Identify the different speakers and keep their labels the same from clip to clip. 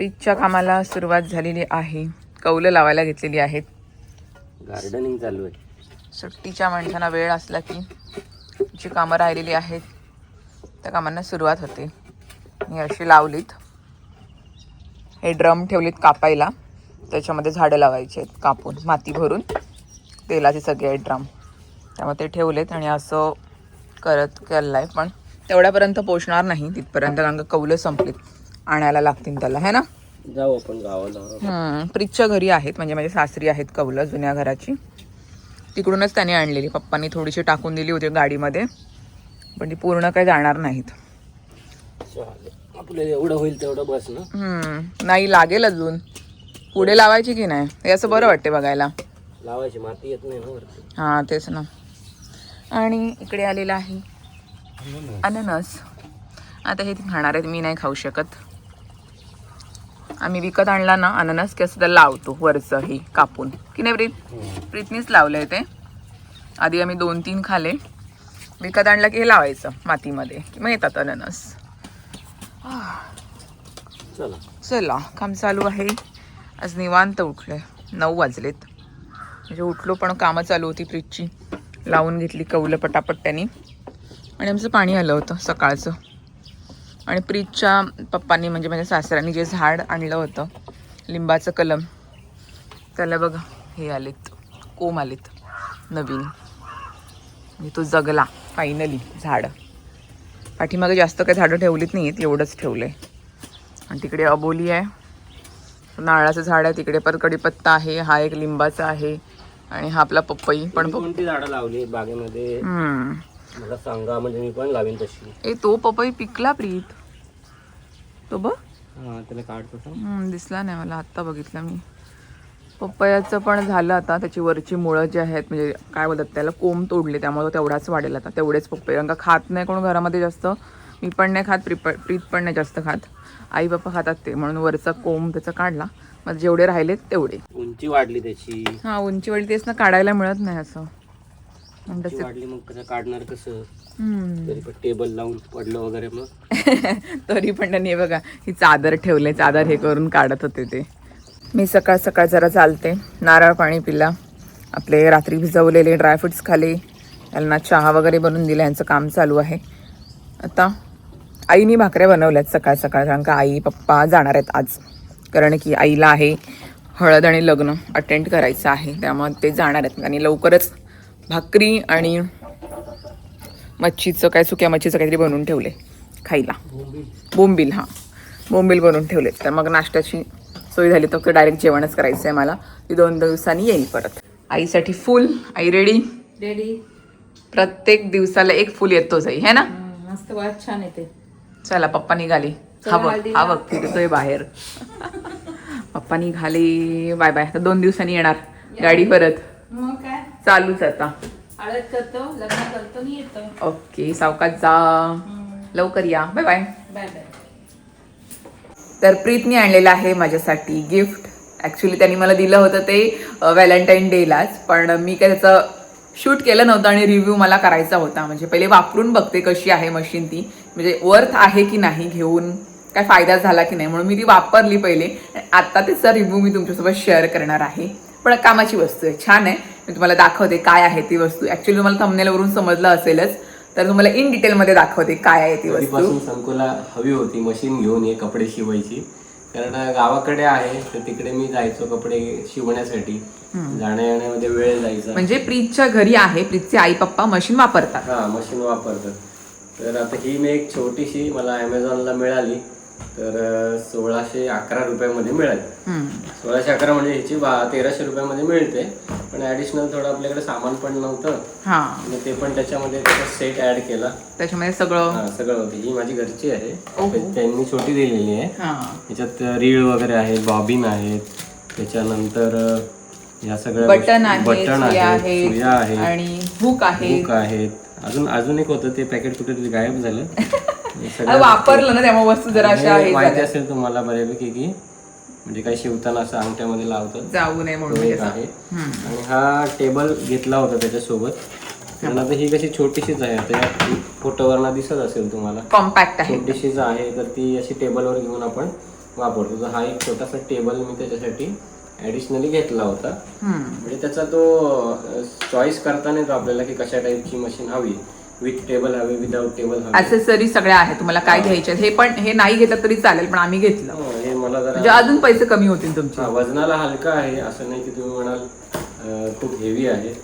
Speaker 1: फ्रीजच्या कामाला सुरुवात झालेली आहे. कौलं लावायला घेतलेली आहेत.
Speaker 2: गार्डनिंग चालू आहे.
Speaker 1: सुट्टीच्या माणसांना वेळ असला की जी कामं राहिलेली आहेत त्या कामांना सुरुवात होते. मी अशी लावलीत. हे ड्रम ठेवलीत कापायला, त्याच्यामध्ये झाडं लावायची आहेत कापून माती भरून. तेलाचे सगळे आहेत ड्रम, त्यामुळे ते ठेवलेत आणि असं करत केलं आहे. पण तेवढ्यापर्यंत पोचणार नाही तिथपर्यंत, कारण का कौलं संपलीत, आणायला लागतील त्याला, है ना.
Speaker 2: जाऊ आपण गावाला.
Speaker 1: प्रीतच्या घरी आहेत, म्हणजे माझे सासरी आहेत कौलं जुन्या घराची. तिकडूनच त्याने आणलेली. पप्पांनी थोडीशी टाकून दिली होती गाडीमध्ये, पण ती पूर्ण काही जाणार नाहीत.
Speaker 2: आपल्याला एवढं होईल तेवढं बस ना.
Speaker 1: नाही, लागेल अजून. पुढे लावायची की नाही हे असं बरं वाटते बघायला.
Speaker 2: लावायची माती येत नाही ना वरती.
Speaker 1: हां तेच ना. आणि इकडे आलेला आहे अननस. आता हे खाणार आहेत, मी नाही खाऊ शकत. आम्ही विकत आणला ना अननस की असं त्याला लावतो वरचं ही कापून, की नाही प्रीतनीच लावलंय ते. आधी आम्ही 2-3 खाले. विकत आणलं की हे लावायचं मातीमध्ये की मग येतात अननस. चला काम चालू आहे. आज निवांत उठलोय. 9 वाजलेत, म्हणजे उठलो पण कामं चालू होती फ्रीजची. लावून घेतली कौलं पटापट त्यांनी. आणि आमचं पाणी आलं होतं सकाळचं. आणि प्रीतच्या पप्पांनी म्हणजे माझ्या सासऱ्यांनी जे झाड आणलं होतं लिंबाचं कलम, त्याला बघा हे आलेत, कोंब आलेत नवीन. म्हणजे तो जगला फायनली झाड. पाठीमागे जास्त काही झाडं ठेवलीत नाही आहेत, एवढंच ठेवलं आहे. आणि तिकडे अबोली आहे, नारळाचं झाड आहे. तिकडे परत कडीपत्ता आहे. हा एक लिंबाचा आहे. आणि हा आपला पपई. पण
Speaker 2: कोणती झाडं लावली बागेमध्ये मला सांगा, म्हणजे मी पण लावीन तशी.
Speaker 1: तो पपई पिकला प्रीत, तो बघ.
Speaker 2: त्याला काढतो.
Speaker 1: दिसला नाही मला, आत्ता बघितलं मी. पपयाचं पण झालं आता. त्याची वरची मुळं जी आहेत, म्हणजे काय बोलतात त्याला, कोंब तोडले, त्यामुळे तो तेवढाच वाढेल आता. तेवढेच पपई, कारण का खात नाही कोण घरामध्ये जास्त. मी पण नाही खात, प्रीत पण नाही जास्त खात. आई बाप्पा खातात ते, म्हणून वरचा कोंब त्याचा काढला. मग जेवढे राहिलेत तेवढे.
Speaker 2: उंची वाढली त्याची.
Speaker 1: उंची वाढली, तेच ना, काढायला मिळत नाही असं.
Speaker 2: वाढली मग कसं काढणार, कसं तरी पण टेबल लावून पडलं वगैरे मग.
Speaker 1: तरी पण त्यांनी बघा ही चादर ठेवले, चादर हे करून काढत होते ते. मी सकाळ सकाळ जरा चालते. नारळ पाणी पिला, आपले रात्री भिजवलेले ड्रायफ्रुट्स खाले, यांना चहा वगैरे बनवून दिला. यांचं काम चालू आहे. आता आईनी भाकऱ्या बनवल्यात सकाळ सकाळ, कारण का आई पप्पा जाणार आहेत आज. कारण की आईला आहे हळद आणि लग्न अटेंड करायचं आहे, त्यामुळे ते जाणार आहेत. आणि लवकरच भाकरी आणि मच्छीचं काय, सुक्या मच्छीचं काहीतरी बनवून ठेवले खायला. बोंबील, बोंबील बनवून ठेवले. तर मग नाश्त्याची सोय झाली तर डायरेक्ट जेवणच करायचं आहे मला. ती 2 दिवसांनी येईल परत. आईसाठी फुल. I ready?
Speaker 3: रेडी.
Speaker 1: प्रत्येक दिवसाला एक फुल येतोच आई, है ना.
Speaker 3: मस्त वाट छान येते.
Speaker 1: चला पप्पा निघाले. हा बघ फिरतोय बाहेर. पप्पा निघाले. Bye bye. 2 दिवसांनी येणार गाडी परत.
Speaker 3: मग काय
Speaker 1: चालूच आता.
Speaker 3: हळद करतो, लग्न करतो, मी येतो.
Speaker 1: ओके, सावकाश जा, लवकर या. Bye bye.
Speaker 3: Bye bye.
Speaker 1: तर प्रीतने आणलेलं आहे माझ्यासाठी गिफ्ट. ॲक्च्युली त्यांनी मला दिलं होतं ते व्हॅलेंटाईन डेलाच, पण मी काय त्याचं शूट केलं नव्हतं आणि रिव्ह्यू मला करायचा होता. म्हणजे पहिले वापरून बघते कशी आहे मशीन ती, म्हणजे वर्थ आहे की नाही, घेऊन काय फायदा झाला की नाही, म्हणून मी ती वापरली पहिले. आता त्याचा रिव्ह्यू मी तुमच्यासोबत शेअर करणार आहे. पण कामाची वस्तू आहे, छान आहे. मी तुम्हाला दाखवते काय आहे ती वस्तू. ॲक्च्युली तुम्हाला थंबनेलवरून समजलं असेलच, तर तुम्हाला इन डिटेलमध्ये दाखवते काय आहे ती वस्तू.
Speaker 2: संकुला हवी होती मशीन घेऊन ये कपडे शिवायची, कारण गावाकडे आहे तर तिकडे मी जायचो कपडे शिवण्यासाठी. जाण्या येण्यामध्ये वेळ जायचा.
Speaker 1: म्हणजे प्रीतच्या घरी आहे, प्रीतचे आई पप्पा मशीन वापरतात.
Speaker 2: मशीन वापरतात. तर आता ही मी एक छोटीशी मला अमेझॉनला मिळाली, तर 1611 रुपयामध्ये मिळाली. 1611 म्हणजे ह्याची 1300 रुपयामध्ये मिळते. पण ऍडिशनल थोडं आपल्याकडे सामान पण नव्हतं आणि ते पण त्याच्यामध्ये त्याचा सेट ऍड केला.
Speaker 1: त्याच्यामध्ये सगळं
Speaker 2: होतं. ही माझी घरची आहे, त्यांनी छोटी दिलेली आहे. त्याच्यात रीळ वगैरे आहेत, बॉबिन आहेत, त्याच्यानंतर या सगळ्या
Speaker 1: बटन आहेत,
Speaker 2: सुया आहेत
Speaker 1: आणि हुक
Speaker 2: आहेत. अजून एक होतं, ते पॅकेट कुठे गायब झालं.
Speaker 1: वापरलं ना त्यामुळे वस्तू जरा अशा आहेत.
Speaker 2: माहिती असेल तुम्हाला बऱ्यापैकी की म्हणजे काही शिवताना असं अंगठ्यामध्ये लावतात,
Speaker 1: जाऊ नये म्हणून
Speaker 2: आहे. आणि हा टेबल घेतला होता त्याच्यासोबत. कारण आता ही कशी छोटीशीच आहे, आता फोटोवरना दिसत असेल तुम्हाला,
Speaker 1: कॉम्पॅक्ट आहे,
Speaker 2: छोटीशीच आहे. तर ती अशी टेबलवर घेऊन आपण वापरतो. तर हा एक छोटासा टेबल मी त्याच्यासाठी ॲडिशनली घेतला होता. म्हणजे त्याचा तो चॉईस करता नाही तो आपल्याला की कशा टाईपची मशीन हवी, विथ टेबल हवी, विदाउट टेबल हवी.
Speaker 1: ऍक्सेसरीज सगळ्या आहेत, तुम्हाला काय घ्यायचे हे पण, हे नाही घेतलं तरी चालेल पण आम्ही घेतलं
Speaker 2: हे मला
Speaker 1: म्हणजे
Speaker 2: जरा
Speaker 1: अजून पैसे कमी होतील तुमचे.
Speaker 2: वजनाला हलका आहे, असं नाही की तुम्ही म्हणाल खूप हेवी आहे.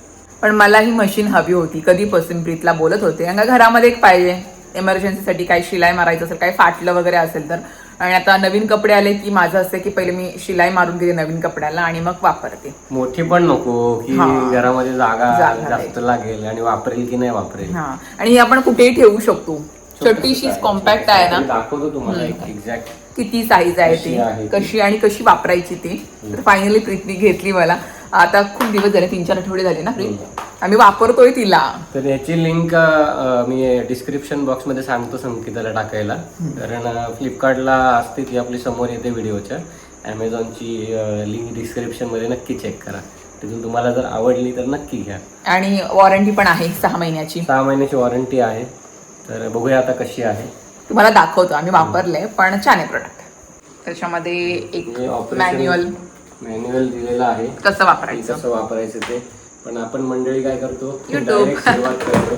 Speaker 1: पण मला ही मशीन हवी होती कधीपासून, प्रीतला बोलत होते कारण का घरामध्ये एक पाहिजे इमर्जन्सीसाठी, काही शिलाई मारायचं असेल, काही फाटलं वगैरे असेल तर. आणि आता नवीन कपडे आले की माझं असं की पहिले मी शिलाई मारून घेते नवीन कपड्याला आणि मग वापरते.
Speaker 2: मोठी पण नको की घरामध्ये जागा जास्त लागेल आणि वापरेल की नाही वापरेल.
Speaker 1: हा, आणि ही आपण कुठेही ठेवू शकतो, छोटीशीच कॉम्पॅक्ट आहे ना.
Speaker 2: दाखवतो तुम्हाला एक्झॅक्ट
Speaker 1: किती साईज आहे ती, कशी आणि कशी वापरायची ती. तर फायनली प्रीतनी घेतली मला. आता खूप दिवस झाले, 3-4 आठवडे झाले ना प्रीत, आम्ही वापरतोय तिला. तर
Speaker 2: याची लिंक मी डिस्क्रिप्शन बॉक्स मध्ये सांगतो संकेताला टाकायला, कारण फ्लिपकार्टला असते ती आपली समोर येते व्हिडिओच्या. ॲमेझॉनची लिंक डिस्क्रिप्शन मध्ये नक्की चेक करा, तिथून तुम्हाला जर आवडली तर नक्की घ्या.
Speaker 1: आणि वॉरंटी पण आहे 6 महिन्याची.
Speaker 2: 6 महिन्याची वॉरंटी आहे. तर बघूया आता कशी आहे,
Speaker 1: तुम्हाला दाखवतो. आम्ही वापरलंय पण छान आहे प्रोडक्ट. त्याच्यामध्ये एक
Speaker 2: मॅन्युअल दिलेला आहे
Speaker 1: कसं वापरायचं,
Speaker 2: कसं वापरायचं ते. पण आपण मंडळी काय करतो,
Speaker 1: YouTube.
Speaker 2: डायरेक्ट सुरुवात करतो.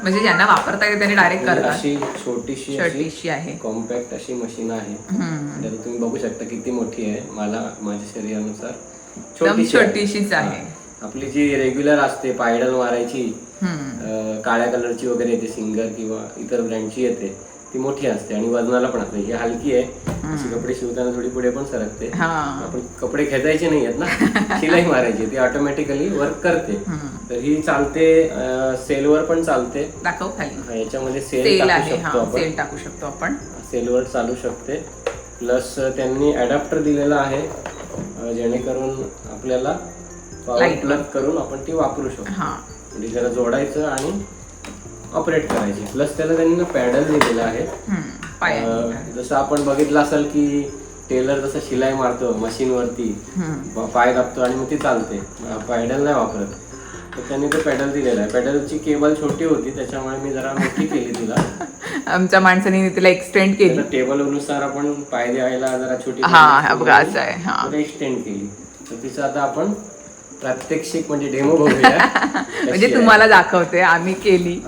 Speaker 1: म्हणजे ज्यांना वापरता येते त्यांनी डायरेक्ट करतात.
Speaker 2: अशी छोटीशी
Speaker 1: आहे,
Speaker 2: कॉम्पॅक्ट अशी मशीन आहे. तर तुम्ही बघू शकता किती मोठी आहे. माझ्या शरीरानुसार
Speaker 1: छोटीशीच आहे.
Speaker 2: आपली जी रेग्युलर असते पायडल मारायची, काळ्या कलरची वगैरे येते, सिंगर किंवा इतर ब्रँडची येते, ती मोठी असते आणि वजनाला पण असते. ही हलकी आहे, अशी कपडे शिवताना थोडी पुढे पण सरकते. आपण कपडे खेचायचे नाही आहेत ना, शिलाई मारायची, ती ऑटोमॅटिकली वर्क करते. तर ही चालते, सेलवर पण चालते.
Speaker 1: दाखव खाली,
Speaker 2: याच्यामध्ये सेल
Speaker 1: टाकू शकतो आपण.
Speaker 2: सेलवर चालू शकते. प्लस त्यांनी अडॅप्टर दिलेला आहे, जेणेकरून आपल्याला पॉवर प्लग करून आपण ती वापरू शकतो. म्हणजे त्याला जोडायचं आणि ऑपरेट करायची. प्लस त्याला त्यांनी पॅडल दिलेला आहे. जसं आपण बघितलं असेल की टेलर जसं शिलाई मारतो मशीनवरती, पाय दाबतो आणि मग ती चालते, पॅडल नाही वापरत. तर त्यांनी ते पॅडल दिलेला आहे. पॅडलची केबल छोटी होती त्याच्यामुळे मी जरा मोठी केली तिला.
Speaker 1: आमच्या माणसाने तिला एक्सटेंड केली.
Speaker 2: टेबल नुसार आपण पाय द्यायला जरा छोटी
Speaker 1: एक्सटेंड
Speaker 2: केली. तर तिचं आता आपण प्रात्यक्षिक म्हणजे डेमो बघूया.
Speaker 1: म्हणजे तुम्हाला दाखवते आम्ही केली.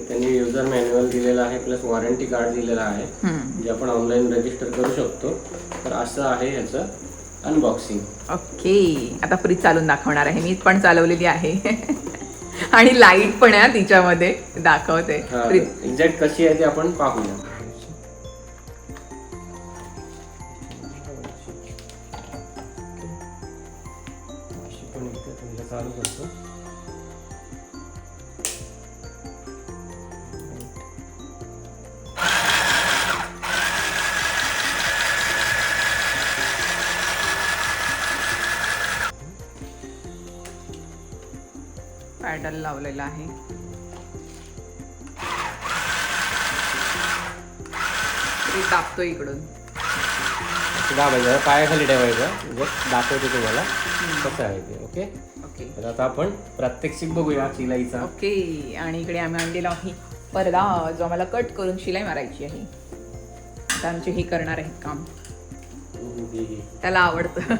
Speaker 2: त्यांनी युजर मॅन्युअल दिलेला आहे, प्लस वॉरंटी कार्ड दिलेला आहे, जे आपण ऑनलाईन रजिस्टर करू शकतो. तर असं आहे ह्याचं अनबॉक्सिंग.
Speaker 1: ओके, आता फ्रीज चालून दाखवणार आहे. मी पण चालवलेली आहे आणि लाईट पण आहे तिच्यामध्ये, दाखवते.
Speaker 2: एक्झॅक्ट कशी आहे ते आपण पाहूया. चालू करतो.
Speaker 1: पॅडल लावलेला आहे. दाबतो इकडून,
Speaker 2: दाबायचं, पायाखाली ठेवायचं. दाखवतो तुम्हाला कसं आहे ते. Okay
Speaker 1: okay.
Speaker 2: तर आता आपण प्रात्यक्षिक बघूया शिलाईचा.
Speaker 1: ओके, आणि इकडे आम्ही आणलेला आहे पडदा, जो आम्हाला कट करून शिलाई मारायची आहे. आता आमचे हे करणार आहे काम, त्याला आवडतं.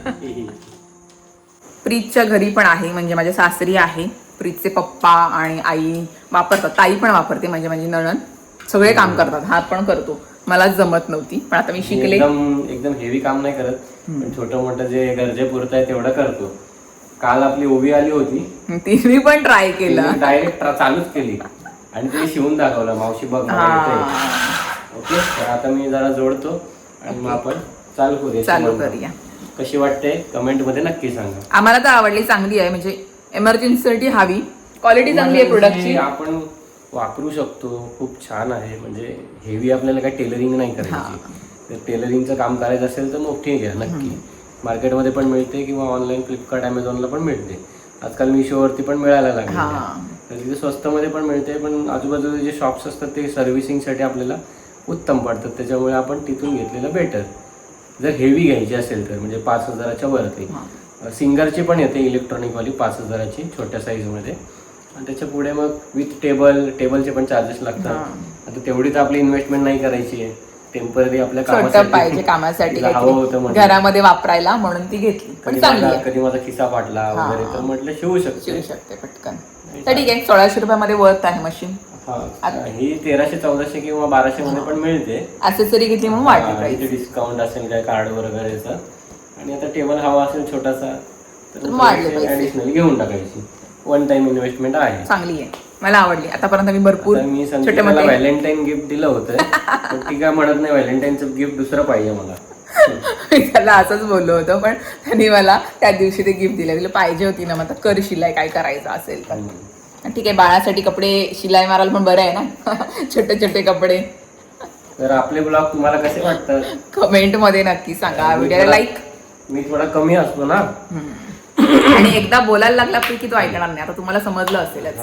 Speaker 1: प्रीतच्या घरी पण आहे, म्हणजे माझ्या सासरी आहे. प्रीतचे पप्पा आणि आई वापरतात, ताई पण वापरते, म्हणजे माझी नणंद. सगळे काम करतात, हात पण करतो. मला जमत नव्हती पण आता मी शिकले.
Speaker 2: एकदम हेवी काम नाही करत, पण छोटं मोठं जे गरजेपुरतं आहे तेवढं करतो. काल आपली ओवी आली होती,
Speaker 1: तिने पण ट्राय केलं,
Speaker 2: डायरेक्ट चालूच केली आणि तिने शिवून दाखवलं. मावशी बघ. ओके, तर आता मी जरा जोडतो आणि मग आपण चालू करूया. कशी वाटते कमेंट मध्ये नक्की सांगा.
Speaker 1: आम्हाला तर आवडली, चांगली आहे. म्हणजे इमर्जन्सीसाठी हवी, क्वालिटी चांगली आहे प्रोडक्टची,
Speaker 2: आपण वापरू शकतो. खूप छान आहे. म्हणजे हेवी आपल्याला काही टेलरिंग नाही करायची. तर टेलरिंगचं काम करायचं असेल तर मोठी घ्या नक्की. मार्केटमध्ये पण मिळते किंवा ऑनलाईन फ्लिपकार्ट ॲमेझॉनला पण मिळते. आजकाल मिशोवरती पण मिळायला लागले. तर तिथे स्वस्तमध्ये पण मिळते. पण आजूबाजूला जे शॉप्स असतात ते सर्व्हिसिंगसाठी आपल्याला उत्तम पडतात, त्याच्यामुळे आपण तिथून घेतलेलं बेटर. जर हेवी घ्यायची असेल तर म्हणजे 5,000च्या वरती. सिंगरची पण येते इलेक्ट्रॉनिकवाली 5,000ची छोट्या साईजमध्ये. आणि त्याच्या पुढे मग विथ टेबलचे पण चार्जेस लागतात. आता तेवढी तर आपली इन्व्हेस्टमेंट नाही करायची आहे. टेम्पररी आपल्या
Speaker 1: छोटं पाहिजे कामासाठी
Speaker 2: तिला हवं होतं
Speaker 1: काहीतरी
Speaker 2: म्हणून.
Speaker 1: घरामध्ये वापरायला म्हणून ती घेतली. पण चांगली आहे,
Speaker 2: कधी माझा खिसा फाटला वगैरे तर म्हटलं शिवू
Speaker 1: शिवू
Speaker 2: शकते.
Speaker 1: शकते पटकन. तर ठीक आहे, 1600 रुपयामध्ये वर्थ आहे मशीन.
Speaker 2: ही 1300-1400 किंवा 1200 मध्ये पण मिळते.
Speaker 1: ऍक्सेसरी घेतली म्हणून वाढली प्राइस.
Speaker 2: डिस्काउंट असेल काय कार्ड वगैरेचा. आणि आता टेबल हवा असेल छोटासा तर
Speaker 1: वाढले पैसे.
Speaker 2: ऍडिशनल घेऊन टाकायची. वन टाइम इन्व्हेस्टमेंट आहे.
Speaker 1: चांगली आहे, मला आवडली. आतापर्यंत मी भरपूर
Speaker 2: आता मी
Speaker 1: छोटे
Speaker 2: संचिताला
Speaker 1: मोठे
Speaker 2: व्हॅलेंटाईन गिफ्ट दिलं होतं पण ती काय म्हणत नाही व्हॅलेंटाईनचं गिफ्ट दुसरं पाहिजे मला.
Speaker 1: मी त्याला असंच बोललो होतो, पण त्यांनी मला त्या दिवशी ते गिफ्ट दिलं. तिला पाहिजे होती ना, मग आता कर शिलाई काय करायचं असेल तर. ठीक आहे, बाळासाठी कपडे शिलाई मारायला पण बरं आहे ना छोटे छोटे कपडे.
Speaker 2: तर आपले ब्लॉग तुम्हाला कसे वाटतात
Speaker 1: कमेंट मध्ये नक्की सांगा. व्हिडिओला लाईक.
Speaker 2: मी थोडा कमी असतो ना
Speaker 1: आणि एकदा बोलायला लागला की तो ऐकणार नाही. आता तुम्हाला समजलं असेलच.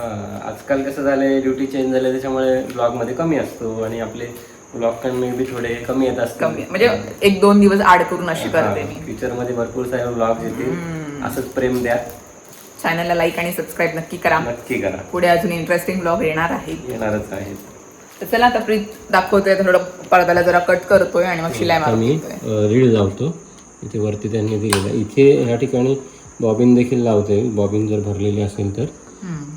Speaker 2: आजकाल कसं झालंय ड्युटी चेंज झाले त्याच्यामुळे ब्लॉग मध्ये कमी असतो आणि आपले ब्लॉग पण मे बी थोडे कमी येत असतात.
Speaker 1: कमी म्हणजे 1-2 दिवस आड करून अशी करते मी.
Speaker 2: फ्युचर मध्ये भरपूर सारे ब्लॉग येतील. असंच प्रेम द्या.
Speaker 1: चॅनलला लाईक आणि सबस्क्राईब नक्की करा.
Speaker 2: नक्की करा.
Speaker 1: पुढे अजून इंटरेस्टिंग ब्लॉग येणारच आहे. तर चला आता प्रीत दाखवतोय, थोडं पडद्याला जरा कट करतोय आणि मग शिलाई
Speaker 2: मी
Speaker 1: मारतोय.
Speaker 2: रीड लावतो. इथे वरती त्यांनी दिलेलं इथे या ठिकाणी बॉबिन देखील लावते. बॉबिन जर भरलेली असेल तर.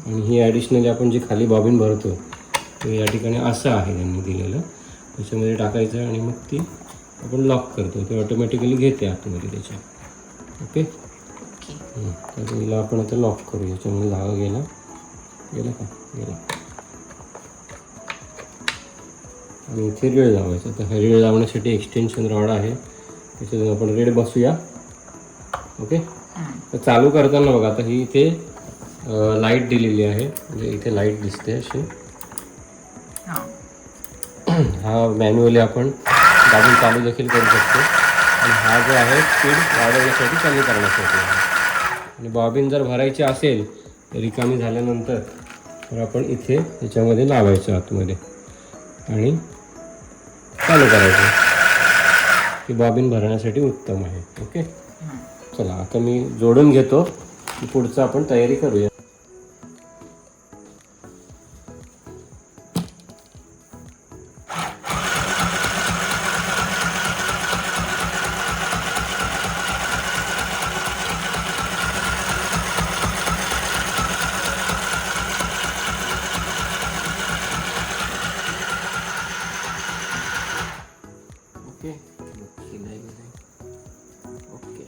Speaker 2: आणि ही ॲडिशनली आपण जी खाली बॉबिन भरतो तर या ठिकाणी असं आहे त्यांनी दिलेलं. त्याच्यामध्ये टाकायचं आणि मग ती आपण लॉक करतो. ते ऑटोमॅटिकली घेते आतमध्ये त्याच्या. ओके. तर हिला आपण आता लॉक करू. याच्यामध्ये धागा गेला का गेला. आणि इथे रीळ लावायचं. तर हे रीळ लावण्यासाठी एक्सटेन्शन रॉड आहे, त्याच्यातून आपण रीळ बसूया. ओके. तर चालू करताना बघा आता ही इथे लाईट दिलेली आहे, म्हणजे इथे लाईट दिसते अशी. हा मॅन्युअली आपण दाबून चालू देखील करू शकतो. आणि हा जो आहे स्पीड वाढवण्यासाठी कमी करण्यासाठी आहे. आणि बॉबिन जर भरायची असेल तर रिकामी झाल्यानंतर तर आपण इथे याच्यामध्ये लावायचं आतमध्ये आणि चालू करायचं. ही बॉबिन भरण्यासाठी उत्तम आहे. ओके. चला आता मी जोडून घेतो की पुढचं आपण तयारी करूया. ओके. ओके.